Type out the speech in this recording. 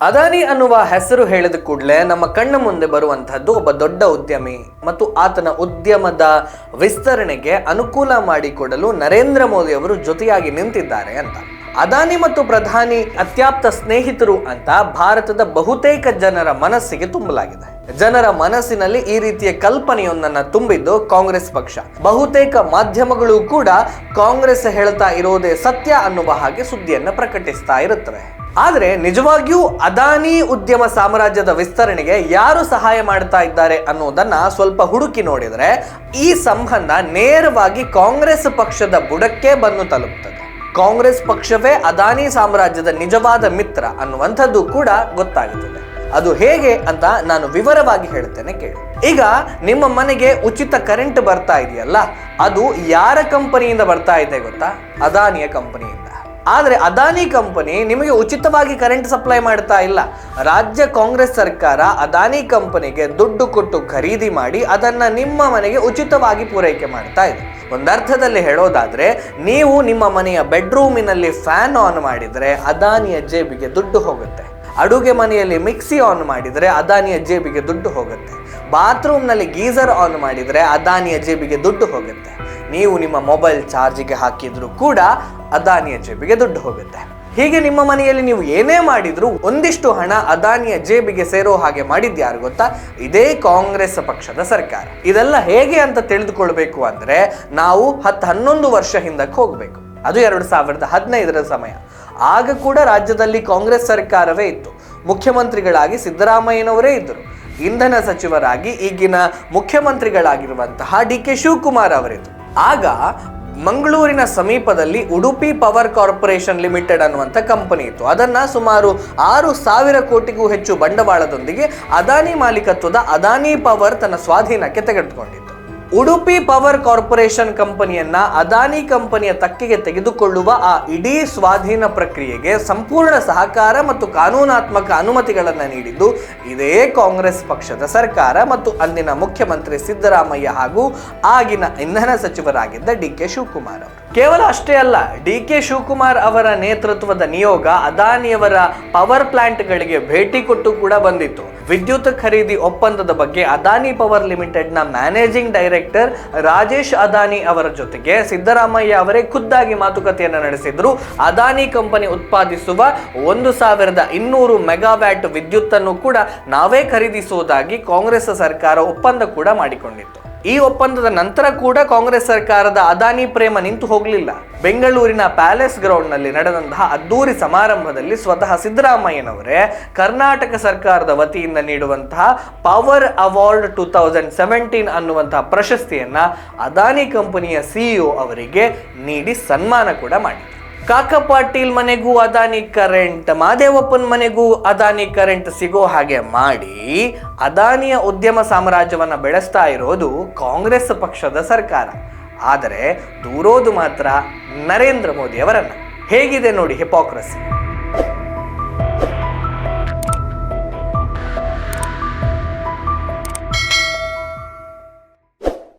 ಅದಾನಿ ಅನ್ನುವ ಹೆಸರು ಹೇಳಿದ ಕೂಡಲೇ ನಮ್ಮ ಕಣ್ಣ ಮುಂದೆ ಬರುವಂತಹದ್ದು ಒಬ್ಬ ದೊಡ್ಡ ಉದ್ಯಮಿ ಮತ್ತು ಆತನ ಉದ್ಯಮದ ವಿಸ್ತರಣೆಗೆ ಅನುಕೂಲ ಮಾಡಿಕೊಡಲು ನರೇಂದ್ರ ಮೋದಿ ಅವರು ಜೊತೆಯಾಗಿ ನಿಂತಿದ್ದಾರೆ ಅಂತ. ಅದಾನಿ ಮತ್ತು ಪ್ರಧಾನಿ ಅತ್ಯಾಪ್ತ ಸ್ನೇಹಿತರು ಅಂತ ಭಾರತದ ಬಹುತೇಕ ಜನರ ಮನಸ್ಸಿಗೆ ತುಂಬಲಾಗಿದೆ. ಜನರ ಮನಸ್ಸಿನಲ್ಲಿ ಈ ರೀತಿಯ ಕಲ್ಪನೆಯೊಂದನ್ನ ತುಂಬಿದ್ದು ಕಾಂಗ್ರೆಸ್ ಪಕ್ಷ. ಬಹುತೇಕ ಮಾಧ್ಯಮಗಳು ಕೂಡ ಕಾಂಗ್ರೆಸ್ ಹೇಳ್ತಾ ಇರೋದೇ ಸತ್ಯ ಅನ್ನುವ ಹಾಗೆ ಸುದ್ದಿಯನ್ನ ಪ್ರಕಟಿಸ್ತಾ ಇರುತ್ತವೆ. ಆದ್ರೆ ನಿಜವಾಗಿಯೂ ಅದಾನಿ ಉದ್ಯಮ ಸಾಮ್ರಾಜ್ಯದ ವಿಸ್ತರಣೆಗೆ ಯಾರು ಸಹಾಯ ಮಾಡ್ತಾ ಇದ್ದಾರೆ ಅನ್ನೋದನ್ನ ಸ್ವಲ್ಪ ಹುಡುಕಿ ನೋಡಿದ್ರೆ ಈ ಸಂಬಂಧ ನೇರವಾಗಿ ಕಾಂಗ್ರೆಸ್ ಪಕ್ಷದ ಬುಡಕ್ಕೆ ಬಂದು ತಲುಪ್ತದೆ. ಕಾಂಗ್ರೆಸ್ ಪಕ್ಷವೇ ಅದಾನಿ ಸಾಮ್ರಾಜ್ಯದ ನಿಜವಾದ ಮಿತ್ರ ಅನ್ನುವಂಥದ್ದು ಕೂಡ ಗೊತ್ತಾಗುತ್ತದೆ. ಅದು ಹೇಗೆ ಅಂತ ನಾನು ವಿವರವಾಗಿ ಹೇಳ್ತೇನೆ ಕೇಳಿ. ಈಗ ನಿಮ್ಮ ಮನೆಗೆ ಉಚಿತ ಕರೆಂಟ್ ಬರ್ತಾ ಇದೆಯಲ್ಲ, ಅದು ಯಾರ ಕಂಪನಿಯಿಂದ ಬರ್ತಾ ಇದೆ ಗೊತ್ತಾ? ಅದಾನಿಯ ಕಂಪನಿಯಿಂದ. ಆದ್ರೆ ಅದಾನಿ ಕಂಪನಿ ನಿಮಗೆ ಉಚಿತವಾಗಿ ಕರೆಂಟ್ ಸಪ್ಲೈ ಮಾಡ್ತಾ ಇಲ್ಲ. ರಾಜ್ಯ ಕಾಂಗ್ರೆಸ್ ಸರ್ಕಾರ ಅದಾನಿ ಕಂಪನಿಗೆ ದುಡ್ಡು ಕೊಟ್ಟು ಖರೀದಿ ಮಾಡಿ ಅದನ್ನ ನಿಮ್ಮ ಮನೆಗೆ ಉಚಿತವಾಗಿ ಪೂರೈಕೆ ಮಾಡ್ತಾ ಇದೆ. ಒಂದರ್ಥದಲ್ಲಿ ಹೇಳೋದಾದ್ರೆ, ನೀವು ನಿಮ್ಮ ಮನೆಯ ಬೆಡ್ರೂಮಿನಲ್ಲಿ ಫ್ಯಾನ್ ಆನ್ ಮಾಡಿದ್ರೆ ಅದಾನಿಯ ಜೇಬಿಗೆ ದುಡ್ಡು ಹೋಗುತ್ತೆ. ಅಡುಗೆ ಮನೆಯಲ್ಲಿ ಮಿಕ್ಸಿ ಆನ್ ಮಾಡಿದ್ರೆ ಅದಾನಿಯ ಜೇಬಿಗೆ ದುಡ್ಡು ಹೋಗುತ್ತೆ. ಬಾತ್ರೂಮ್ನಲ್ಲಿ ಗೀಸರ್ ಆನ್ ಮಾಡಿದ್ರೆ ಅದಾನಿಯ ಜೇಬಿಗೆ ದುಡ್ಡು ಹೋಗುತ್ತೆ. ನೀವು ನಿಮ್ಮ ಮೊಬೈಲ್ ಚಾರ್ಜಿಗೆ ಹಾಕಿದ್ರು ಕೂಡ ಅದಾನಿಯ ಜೇಬಿಗೆ ದುಡ್ಡು ಹೋಗುತ್ತೆ. ಹೀಗೆ ನಿಮ್ಮ ಮನೆಯಲ್ಲಿ ನೀವು ಏನೇ ಮಾಡಿದ್ರು ಒಂದಿಷ್ಟು ಹಣ ಅದಾನಿಯ ಜೇಬಿಗೆ ಸೇರೋ ಹಾಗೆ ಮಾಡಿದ್ಯಾರು ಗೊತ್ತಾ? ಇದೇ ಕಾಂಗ್ರೆಸ್ ಪಕ್ಷದ ಸರ್ಕಾರ. ಇದೆಲ್ಲ ಹೇಗೆ ಅಂತ ತಿಳಿದುಕೊಳ್ಬೇಕು ಅಂದ್ರೆ ನಾವು 10-11 ವರ್ಷ ಹಿಂದಕ್ಕೆ ಹೋಗ್ಬೇಕು. ಅದು 2015ರ ಸಮಯ. ಆಗ ಕೂಡ ರಾಜ್ಯದಲ್ಲಿ ಕಾಂಗ್ರೆಸ್ ಸರ್ಕಾರವೇ ಇತ್ತು. ಮುಖ್ಯಮಂತ್ರಿಗಳಾಗಿ ಸಿದ್ದರಾಮಯ್ಯನವರೇ ಇದ್ದರು. ಇಂಧನ ಸಚಿವರಾಗಿ ಈಗಿನ ಮುಖ್ಯಮಂತ್ರಿಗಳಾಗಿರುವಂತಹ DK ಶಿವಕುಮಾರ್ ಅವರಿದ್ರು. ಆಗ ಮಂಗಳೂರಿನ ಸಮೀಪದಲ್ಲಿ ಉಡುಪಿ ಪವರ್ ಕಾರ್ಪೊರೇಷನ್ ಲಿಮಿಟೆಡ್ ಅನ್ನುವಂಥ ಕಂಪನಿ ಇತ್ತು. ಅದನ್ನ ಸುಮಾರು 6,000 ಕೋಟಿಗೂ ಹೆಚ್ಚು ಬಂಡವಾಳದೊಂದಿಗೆ ಅದಾನಿ ಮಾಲೀಕತ್ವದ ಅದಾನಿ ಪವರ್ ತನ್ನ ಸ್ವಾಧೀನಕ್ಕೆ ತೆಗೆದುಕೊಂಡಿತ್ತು. ಉಡುಪಿ ಪವರ್ ಕಾರ್ಪೊರೇಷನ್ ಕಂಪನಿಯನ್ನ ಅದಾನಿ ಕಂಪನಿಯ ತಕ್ಕೆಗೆ ತೆಗೆದುಕೊಳ್ಳುವ ಆ ಇಡೀ ಸ್ವಾಧೀನ ಪ್ರಕ್ರಿಯೆಗೆ ಸಂಪೂರ್ಣ ಸಹಕಾರ ಮತ್ತು ಕಾನೂನಾತ್ಮಕ ಅನುಮತಿಗಳನ್ನು ನೀಡಿದ್ದು ಇದೇ ಕಾಂಗ್ರೆಸ್ ಪಕ್ಷದ ಸರ್ಕಾರ ಮತ್ತು ಅಂದಿನ ಮುಖ್ಯಮಂತ್ರಿ ಸಿದ್ದರಾಮಯ್ಯ ಹಾಗೂ ಆಗಿನ ಇಂಧನ ಸಚಿವರಾಗಿದ್ದ DK ಶಿವಕುಮಾರ್ ಅವರು. ಕೇವಲ ಅಷ್ಟೇ ಅಲ್ಲ, DK ಶಿವಕುಮಾರ್ ಅವರ ನೇತೃತ್ವದ ನಿಯೋಗ ಅದಾನಿಯವರ ಪವರ್ ಪ್ಲಾಂಟ್ಗಳಿಗೆ ಭೇಟಿ ಕೊಟ್ಟು ಕೂಡ ಬಂದಿತ್ತು. ವಿದ್ಯುತ್ ಖರೀದಿ ಒಪ್ಪಂದದ ಬಗ್ಗೆ ಅದಾನಿ ಪವರ್ ಲಿಮಿಟೆಡ್ನ ಮ್ಯಾನೇಜಿಂಗ್ ಡೈರೆಕ್ಟರ್ ರಾಜೇಶ್ ಅದಾನಿ ಅವರ ಜೊತೆಗೆ ಸಿದ್ದರಾಮಯ್ಯ ಅವರೇ ಖುದ್ದಾಗಿ ಮಾತುಕತೆಯನ್ನು ನಡೆಸಿದ್ರು. ಅದಾನಿ ಕಂಪನಿ ಉತ್ಪಾದಿಸುವ 1,200 ಮೆಗಾವ್ಯಾಟ್ ವಿದ್ಯುತ್ ಅನ್ನು ಕೂಡ ನಾವೇ ಖರೀದಿಸುವುದಾಗಿ ಕಾಂಗ್ರೆಸ್ ಸರ್ಕಾರ ಒಪ್ಪಂದ ಕೂಡ ಮಾಡಿಕೊಂಡಿತ್ತು. ಈ ಒಪ್ಪಂದದ ನಂತರ ಕೂಡ ಕಾಂಗ್ರೆಸ್ ಸರ್ಕಾರದ ಅದಾನಿ ಪ್ರೇಮ ನಿಂತು ಹೋಗಲಿಲ್ಲ. ಬೆಂಗಳೂರಿನ ಪ್ಯಾಲೇಸ್ ಗ್ರೌಂಡ್ ನಲ್ಲಿ ನಡೆದಂತಹ ಅದ್ದೂರಿ ಸಮಾರಂಭದಲ್ಲಿ ಸ್ವತಃ ಸಿದ್ದರಾಮಯ್ಯನವರೇ ಕರ್ನಾಟಕ ಸರ್ಕಾರದ ವತಿಯಿಂದ ನೀಡುವಂತಹ ಪವರ್ ಅವಾರ್ಡ್ 2017 ಅನ್ನುವಂತಹ ಪ್ರಶಸ್ತಿಯನ್ನ ಅದಾನಿ ಕಂಪನಿಯ CEO ಅವರಿಗೆ ನೀಡಿ ಸನ್ಮಾನ ಕೂಡ ಮಾಡಿದರು. ಕಾಕ ಪಾಟೀಲ್ ಮನೆಗೂ ಅದಾನಿ ಕರೆಂಟ್, ಮಾದೇವಪ್ಪನ ಮನೆಗೂ ಅದಾನಿ ಕರೆಂಟ್ ಸಿಗೋ ಹಾಗೆ ಮಾಡಿ ಅದಾನಿಯ ಉದ್ಯಮ ಸಾಮ್ರಾಜ್ಯವನ್ನ ಬೆಳೆಸ್ತಾ ಇರೋದು ಕಾಂಗ್ರೆಸ್ ಪಕ್ಷದ ಸರ್ಕಾರ. ಆದರೆ ದೂರೋದು ಮಾತ್ರ ನರೇಂದ್ರ ಮೋದಿ ಅವರನ್ನ. ಹೇಗಿದೆ ನೋಡಿ ಹಿಪೋಕ್ರಸಿ.